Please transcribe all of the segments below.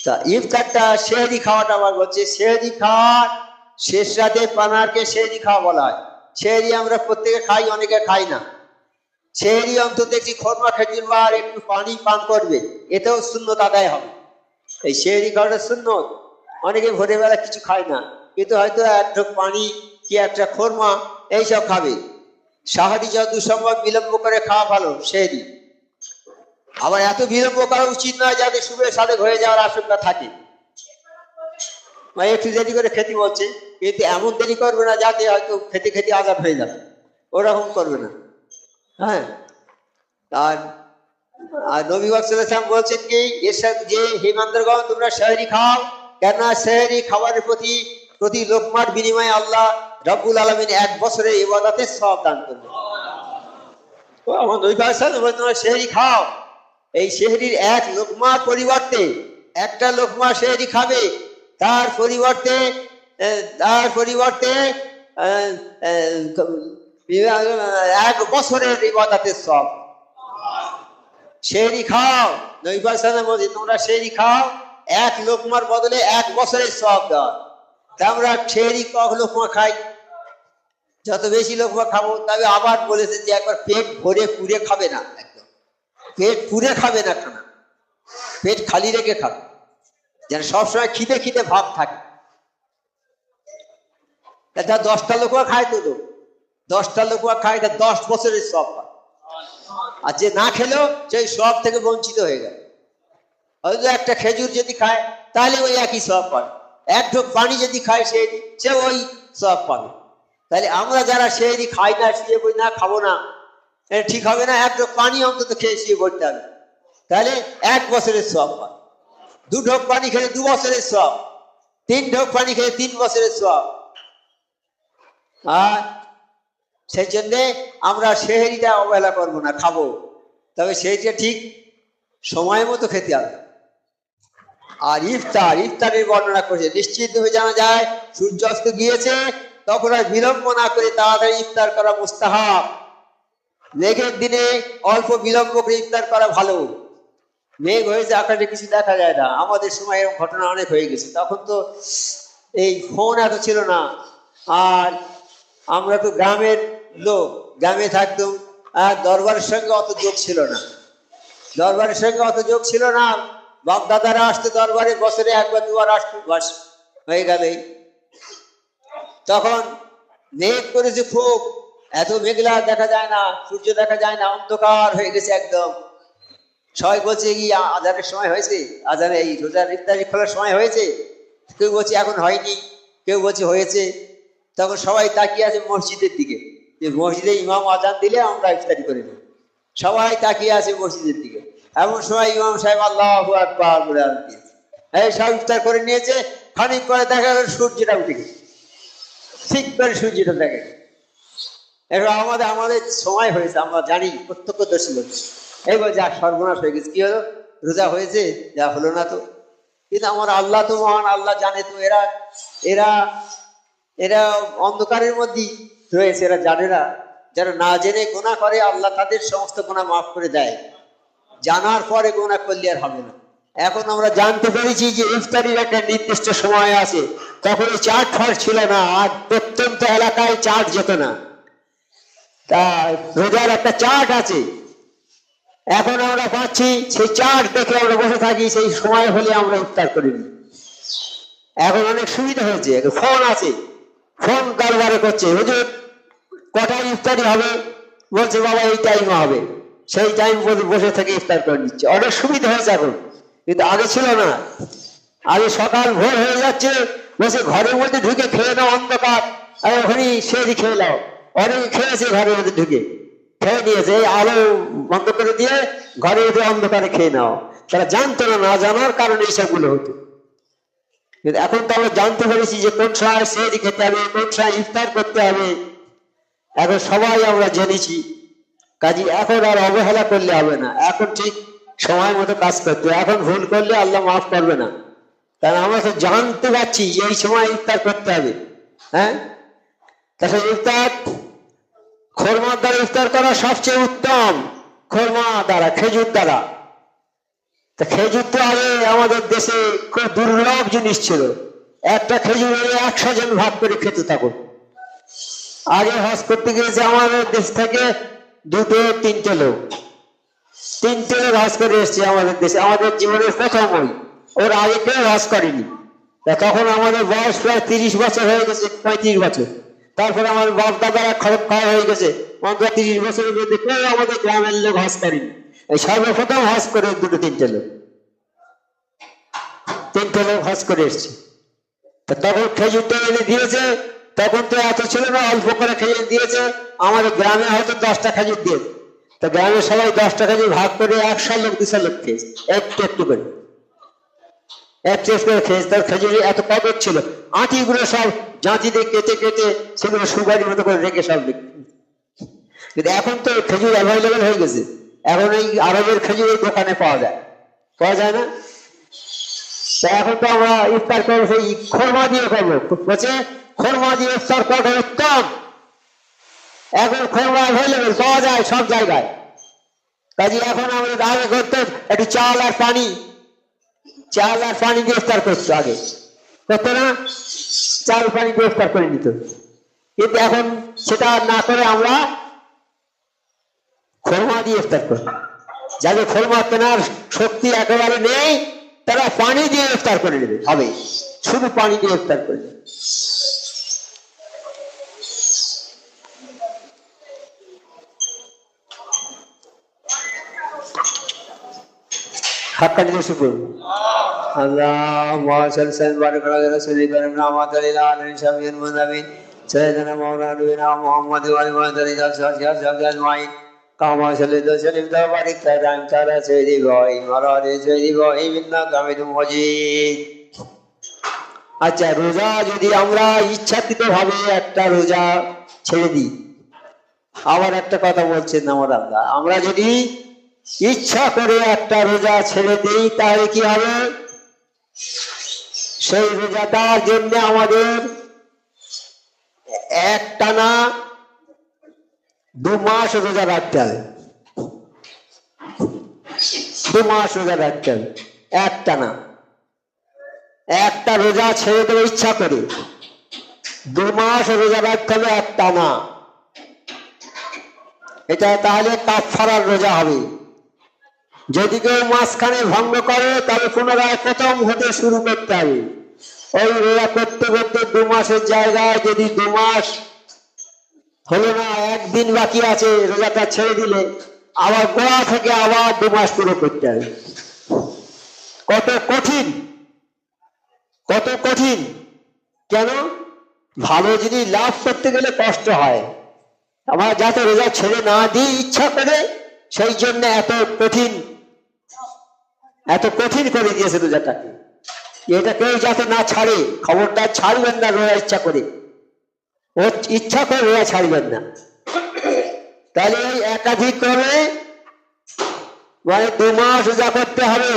তা ইফতারটা সেহরি খাওয়াটা আবার বলছে, সেহরি খাওয়ার শেষ রাতে পানারকে সেহরি খাওয়া বলা হয়। সেহরি আমরা প্রত্যেকে খাই, অনেকে খাই না। সেহরি অন্তত দেখছি খরমা খেজুর বা আর একটু পানি পান করবে, এতেও সুন্নত আদায় হবে। এই সেহরি খাওয়াটা সুন্নত। অনেকে ভোরবেলা কিছু খায় না, কিন্তু হয়তো এক ঢোক পানি কি একটা খরমা এইসব খাবে। সাহারি যত সম্ভব বিলম্ব করে খাওয়া ভালো সেহরি। আবার এত বিলম্ব করা উচিত নয় যাতে সুবে সাদেক হয়ে যাওয়ার আশঙ্কা থাকে। একটু দেরি করে খেতে বলছে, কিন্তু এমন দেরি করবে না যাতে হয়তো খেতে খেতে আজাদ হয়ে যাবে, ওরকম করবে না। হ্যাঁ, আর নবী সাল্লাল্লাহু বলছেন কি, এরশাদ যে হিমান্দরগণ তোমরা সেহরি খাও, কেননা সেহরি খাবারের প্রতি লোকমার বিনিময়ে আল্লাহ রব্বুল আলামিন 1 বছরের ইবাদতের সওয়াব দান করবে। আমার নবী সাল্লাল্লাহু তোমরা সেহরি খাও, এই সেহরির 1 লোকমার পরিবর্তে একটা লোকমা সেহরি খাবে, তার পরিবর্তে 1 বছরের ইবাদতের সওয়াব। সেহরি খাও, নবী সাল্লাল্লাহু বলছেন তোমরা সেহরি খাও, 1 লোকমার বদলে 1 বছরের সওয়াব দেওয়া। তা আমরা সেহরি ক লোকমা খাই? যত বেশি লোকমা খাবো, তবে আবার বলেছে যে একবার পেট ভরে পুড়ে খাবে না, একদম পেট পুড়ে খাবে না, খানা পেট খালি রেখে খাবে, যেন সবসময় খিদে খিদে ভাব থাকে। তা 10টা লোকমা খায়, তো 10টা লোকমা খায়, তা 10 বছরের সওয়াব পায়। আর যে না খেলো সেই সওয়াব থেকে বঞ্চিত হয়ে গেল। হয়তো একটা খেজুর যদি খায় তাহলে ওই একই সওয়াব পাবে, 1 ঢোক পানি যদি খায় সে ওই সওয়াব পাবে। তাহলে আমরা যারা সেহরি খাই না, শুয়ে বই না, খাবো না, এটা ঠিক হবে না। 1 ঢোক পানি অন্তত খেয়ে শুয়ে পড়তে হবে, তাহলে 1 বছরের সওয়াব পাবে। 2 ঢোক পানি খেলে 2 বছরের সওয়াব, 3 ঢোক পানি খেলে 3 বছরের সওয়াব। আর সেই জন্যে আমরা সেহরিটা অবহেলা করবো না, খাবো, তবে সেইটা ঠিক সময় মতো খেতে হবে। আর ইফতারের বর্ণনা করেছে, নিশ্চিতভাবে জানা যায় সূর্যাস্ত গিয়েছে, তখন আর বিলম্ব না করে তাড়াতাড়ি ইফতার করা মুস্তাহাব। মেঘের দিনে অল্প বিলম্ব করে ইফতার করা ভালো। মেঘ হয়েছে, আকাশে কিছু দেখা যায় না। আমাদের সময় এরকম ঘটনা অনেক হয়ে গেছে। তখন তো এই ফোন এত ছিল না, আর আমরা তো গ্রামের লোক, গ্রামে থাকতাম, আর দরবারের সঙ্গে অত যোগ ছিল না। বাপ দাদারা আসতো দরবারে, বছরে 1বার 2বার আসতো, বাস হয়ে গেলেই। তখন মেঘ করেছে খুব, এত মেঘলা দেখা যায় না, সূর্য দেখা যায় না, অন্ধকার হয়ে গেছে একদম। সবাই বলছে কি আজানের সময় হয়েছে, আজানে এই রোজার ইফতারি খোলার সময় হয়েছে। কেউ বলছে এখন হয়নি, কেউ বলছে হয়েছে। তখন সবাই তাকিয়ে আছে মসজিদের দিকে, যে মসজিদে ইমাম আজান দিলে আমরা ইফতারি করে নেব। সবাই তাকিয়ে আছে মসজিদের দিকে। এমন সময় ইমাম সাহেব আল্লাহু আকবার বলে আজান দিয়েছে, এই সব ইফতার করে নিয়েছে। খানিক পরে দেখা গেল সূর্যটা উঠে গেছে, ঠিক করে সূর্যটা দেখে। এবার আমাদের সময় হয়েছে, আমরা জানি, প্রত্যক্ষদর্শী হচ্ছে। এই বলছে আর সর্বনাশ হয়ে গেছে, কি হলো, রোজা হয়েছে, যা হলো না তো। কিন্তু আমার আল্লাহ তো মহান, আল্লাহ জানে তো। এরা অন্ধকারের মধ্যেই রয়েছে, এরা জানে না। যারা না জেনে গুনাহ করে, আল্লাহ তাদের সমস্ত গুনাহ মাফ করে দেয়। জানার পরে গুনাহ করলে আর হবে না। এখন আমরা জানতে পেরেছি যে ইফতারির একটা নির্দিষ্ট সময় আছে। তখন চার্ট ফার্ট ছিল না, আর প্রত্যন্ত এলাকায় চার্ট যেত না। তা রোজার একটা চার্ট আছে, এখন আমরা পাচ্ছি, সেই চার্ট দেখে আমরা বসে থাকি, সেই সময় হলে আমরা ইফতার করি। এখন অনেক সুবিধা হয়েছে, ফোন আছে, ফোন কারবারে করছে, হুজুর কটায় ইফতারি হবে, বলছে বাবা এই টাইমে হবে, সেই টাইম বসে থেকে ইফতার করে নিচ্ছে। অনেক সুবিধা হয়েছে এখন, কিন্তু আগে ছিল না। আগে সকাল ভোর হয়ে যাচ্ছে, বসে ঘরের মধ্যে ঢুকে খেয়ে নাও, অন্ধকার, আর ওখানেই সেদি খেয়ে নাও। অনেকে খেয়েছে ঘরের মধ্যে ঢুকে, খেয়ে নিয়েছে, এই আলো বন্ধ করে দিয়ে ঘরের মধ্যে অন্ধকারে খেয়ে নাও। তারা জানতো না, না জানার কারণে এইসবগুলো হতো। কিন্তু এখন তো আমরা জানতে পেরেছি যে কোন সময় সেহরি খেতে হবে, কোন সময় ইফতার করতে হবে। এখন সবাই আমরা জেনেছি, কাজে এখন আর অবহেলা করলে হবে না। এখন ঠিক সময় মতো কাজ করতে হবে। এখন ভুল করলে আল্লাহ মাফ করবে না, কারণ আমরা তো জানতে পারছি যে এই সময় ইফতার করতে হবে। হ্যাঁ, তাহলে ইফতার খোরমার দ্বারা ইফতার করা সবচেয়ে উত্তম, খোরমা দ্বারা, খেজুর দ্বারা। তা খেজুর তো আগে আমাদের দেশে খুব দুর্লভ জিনিস ছিল। একটা খেজুর 100 জন ভাগ করে খেতে থাকুন। আগে হজ করতে গিয়েছে আমাদের দেশ থেকে 2-3টে লোক, 3টে লোক হজ করে এসছে আমাদের দেশে, আমাদের জীবনের প্রথম। ওর আগে কেউ হজ করেনি। তখন আমাদের বয়স প্রায় 30 বছর হয়ে গেছে, 35 বছর। তারপরে আমার বাপ দাদারা খরচ খাওয়া হয়ে গেছে, 30 বছরের মধ্যে কেউ আমাদের গ্রামের লোক হজ করেনি। এই সর্বপ্রথম হজ করে 2-3টে লোক, 3টে লোক হজ করে এসছে। তখন খেজুরটা এনে দিয়েছে, তখন তো এত ছিল না, অল্প করে খেজুর দিয়েছে। আমাদের গ্রামে হয়তো 10টা খেজুর দিয়েছে। তো গ্রামের সবাই 10টা খেজুর ভাগ করে 100 লোক 200 লোক খেয়েছে, একটু একটু করে, একটু একটু করে খেয়েছে। তার খেজুরে এত কদর ছিল, আঁটিগুলো সব জাঁতি দিয়ে কেটে কেটে সেগুলো সুপারির মতো করে রেখে সব লিখে। কিন্তু এখন তো খেজুর অ্যাভেলেবেল হয়ে গেছে, এখন এই আরবের খেজুর এই দোকানে পাওয়া যায় না। তা এখন তো আমরা ইফতার করবো সেই খোরমা দিয়ে করবো, বলছে খোরমা দিয়ে ইফতার করা উত্তম। এখন খোরমা অ্যাভেলেবেল পাওয়া যায় সব জায়গায়। কাজে এখন আমাদের আগে করতে একটু চাল আর পানি দিয়ে ইফতার করতো, আগে করতো না, চাল পানি দিয়ে ইফতার করে নিত। কিন্তু এখন সেটা না করে আমরা খোরমা দিয়ে ইফতার করি। যাদের খোরমা কেনার শক্তি একেবারে নেই, তারা পানি দিয়ে ইফতার করে নেবে, হবে শুধু পানি দিয়ে ইফতার করে নেবে। হাক্কা দিলে শুকুর আল্লাহ বারিক আলা রাসূলিল্লাহ মুহাম্মদ আলাইহি মুনাবিন সাইয়্যিদানা মাওলানা নবীনা মুহাম্মদ ওয়া আলি ওয়াসহাবিহি আজমাইন কামা সাল্লাল্লাহু আলাইহি ওয়া বারিক তাআলা সাইয়্যিদি ইব্রাহিম ওয়া আলা সাইয়্যিদি ইব্রাহিম ইন্নাকা হামিদুম মাজিদ। আচ্ছা, রোজা যদি আমরা ইচ্ছাকৃতভাবে একটা রোজা ছেড়ে দিই, আবার একটা কথা বলছেন আমার আল্লাহ, আমরা যদি ইচ্ছা করে একটা রোজা ছেড়ে দিই তাহলে কি হবে? সেই রোজাটার জন্য আমাদের একটানা 2 মাস রোজা রাখতে হবে। 2 মাস রোজা রাখতে হবে একটানা। একটা রোজা ছেড়ে দেবে ইচ্ছা করে, 2 মাস রোজা রাখতে হবে একটানা। এটা তাহলে কাফারার রোজা হবে। যদি কেউ মাঝখানে ভঙ্গ করে তাহলে পুনরায় প্রথম হতে শুরু করতে হবে। ওই রোজা করতে করতে 2 মাসের জায়গায় যদি 2 মাস হলো না, একদিন বাকি আছে, রোজাটা ছেড়ে দিলে আবার গোড়া থেকে আবার 2 মাস পুরো করতে হবে। কত কঠিন, কত কঠিন! কেন? ভালো জিনিস লাভ করতে গেলে কষ্ট হয়। আমরা যাতে রোজা ছেড়ে না দিই ইচ্ছা করে, সেই জন্য এত কঠিন করে দিয়েছে রোজাটাকে। এটা কেউ যাতে না ছাড়ে, খবরদার ছাড়বেন না রোজা ইচ্ছা করে, ও ইচ্ছা করে রোজা ছাড়বেন না। তাহলে ওই একাধিক করে মানে 2 মাস রোজা করতে হবে।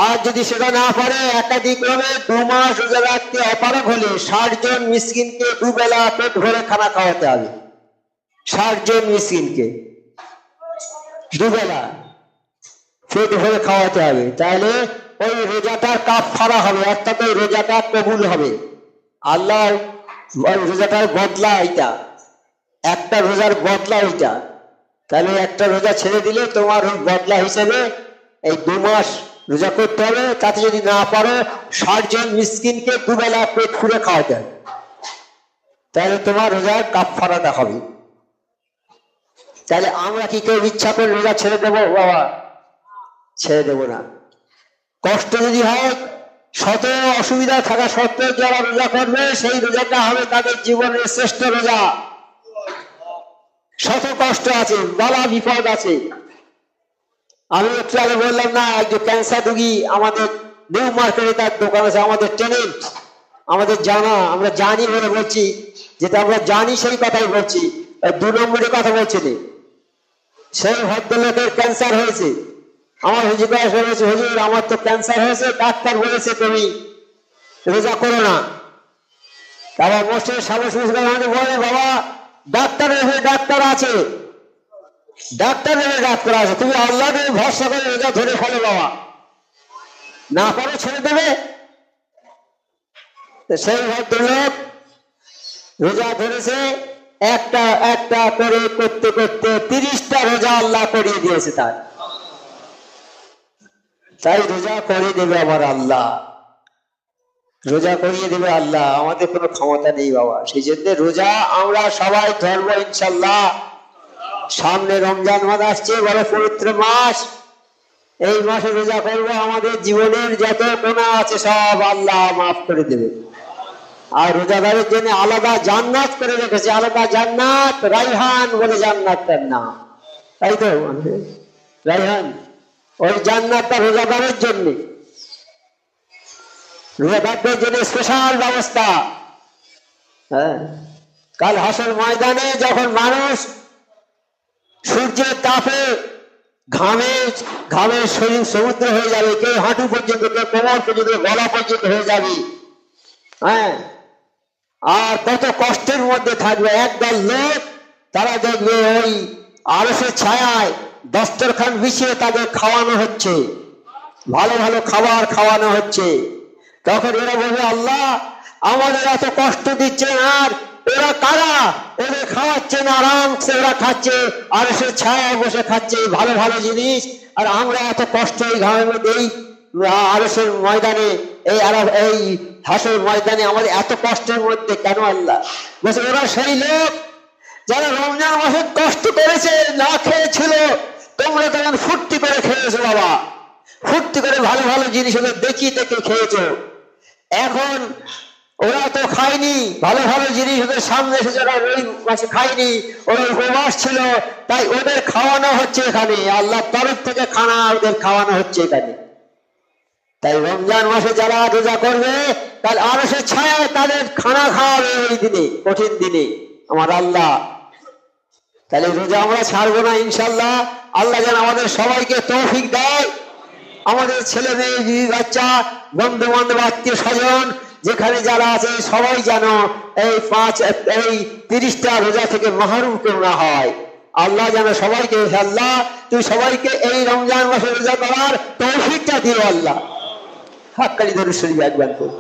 আর যদি সেটা না পারে, একাধিক করে 2 মাস রোজা রাখতে অপারগ হলে 60 জন মিসকিনকে 2 বেলা পেট ভরে খানা খাওয়াতে হবে। 60 জন মিসকিনকে 2 বেলা পেট ভরে খাওয়াতে হবে। তাহলে ওই রোজাটার কাফারা হবে, অর্থাৎ ওই রোজাটা কবুল হবে। আল্লাহ রোজাটার বদলা এটা, একটা রোজার বদলা এটা। তাহলে একটা রোজা ছেড়ে দিলে তোমার ওই বদলা হিসেবে এই 2 মাস রোজা করতে হবে। তাতে যদি না পারো 60 জন মিসকিনকে 2 বেলা পেট ফুলে খাওয়াতে হবে। তাহলে তোমার রোজার কাফারাটা হবে। তাহলে আমরা কি কেউ ইচ্ছা করে রোজা ছেড়ে দেবো? বাবা, ছেড়ে দেবো না। কষ্ট যদি হয়, শত অসুবিধা থাকা সত্ত্বেও যারা রোজা করবে, সেই রোজাটা হবে তাদের জীবনের শ্রেষ্ঠ রোজা। শত কষ্ট আছে, বালা বিপদ আছে। আমি একটু আগে বললাম না, একজন ক্যান্সার রোগী আমাদের নিউ মার্কেটে তার দোকান আছে, আমাদের টেনেন্ট, আমাদের জানা, আমরা জানি বলে বলছি, যেটা আমরা জানি সেই কথাই বলছি, 2 নম্বরে কথা বলছি। সেই ভদ্রলোকের ক্যান্সার হয়েছে। আমার হুজুর বলেছে, হুজুর আমার তো ক্যান্সার হয়েছে, ডাক্তার বলেছে তুমি রোজা করো না। তারপর মোস্টের সামনে বলে, বাবা ডাক্তার আছে, ডাক্তারের ডাক করা আছে, তুমি আল্লাহকে ভরসা করে রোজা ধরে ফেলো বাবা, না পারো ছেড়ে দেবে। সেই ভদ্রলোক রোজা ধরেছে, একটা একটা করে করতে করতে 30টা রোজা আল্লাহ করিয়ে দিয়েছে তার। তাই রোজা করিয়ে দেবে আমার আল্লাহ, রোজা করিয়ে দেবে আল্লাহ, আমাদের কোনো ক্ষমতা নেই বাবা। সেই জন্য রোজা আমরা সবাই ধরবো ইনশাল্লাহ। সামনে রমজান মাস আসছে, বড় পবিত্র মাস, এই মাসে রোজা করবো, আমাদের জীবনের যত গুনাহ আছে সব আল্লাহ মাফ করে দেবে। আর রোজাদারের জন্য আলাদা জান্নাত করে রেখেছে, আলাদা জান্নাত, রাইহান বলে জান্নাতটার নাম, তাই তো রাইহান, ওই জান্নাতটা রোজাদারের জন্য, রোজাদারদের জন্য স্পেশাল ব্যবস্থা। হ্যাঁ, কাল হাসর ময়দানে যখন মানুষ সূর্যের তাপে ঘামে ঘামে শরীর সমুদ্র হয়ে যাবে, কেউ হাঁটু পর্যন্ত, কেউ কোমর পর্যন্ত, গলা পর্যন্ত হয়ে যাবে। হ্যাঁ, আর কত কষ্টের মধ্যে থাকবে একদল লোক, তারা দেখবে ওই আরশের ছায়ায় দস্তরখান বিছিয়ে তাদের খাওয়ানো হচ্ছে, ভালো ভালো খাবার খাওয়ানো হচ্ছে। তখন এরা বলবে আল্লাহ আমাদের এত কষ্ট দিচ্ছেন, আর ওরা কারা, ওদের খাওয়াচ্ছেন, আরামসে ওরা খাচ্ছে, আরশের ছায়ায় বসে খাচ্ছে ভালো ভালো জিনিস, আর আমরা এত কষ্ট এই ঘামের মধ্যে এই আরশের ময়দানে, এই হাসর ময়দানে আমাদের এত কষ্টের মধ্যে কেন আল্লাহ? বলছে ওরা সেই লোক যারা রমজান মাসে কষ্ট করেছে, না খেয়েছিল, তোমরা তখন ফুর্তি করে খেয়েছো বাবা, ফুর্তি করে ভালো ভালো জিনিস ওদের দেখিয়ে দেখে খেয়েছো। এখন ওরা তো খায়নি ভালো ভালো জিনিস, ওদের সামনে এসে যারা ওই মাসে খায়নি, ওরা উপবাস ছিল, তাই ওদের খাওয়ানো হচ্ছে এখানে, আল্লাহর তরফ থেকে খানা ওদের খাওয়ানো হচ্ছে এখানে। তাই রমজান মাসে যারা রোজা করবে, তার আরশের ছায়ায় তাদের খানা খাওয়াবে ওই দিনে, কঠিন দিনে আমার আল্লাহ। তাহলে রোজা আমরা ছাড়বো না ইনশাল্লাহ। আল্লাহ যেন আমাদের সবাইকে তৌফিক দেয়, আমাদের ছেলে মেয়ে, বিবি বাচ্চা, বন্ধু বান্ধব, আত্মীয় স্বজন যেখানে যারা আছে সবাই যেন এই 30টা রোজা থেকে মাহরুম কেউ না হয়। আল্লাহ যেন সবাইকে, আল্লাহ তুই সবাইকে এই রমজান মাসে রোজা করার তৌফিকটা দিও আল্লাহ। হাক্কানি দরুদ শরীফ একবার করো।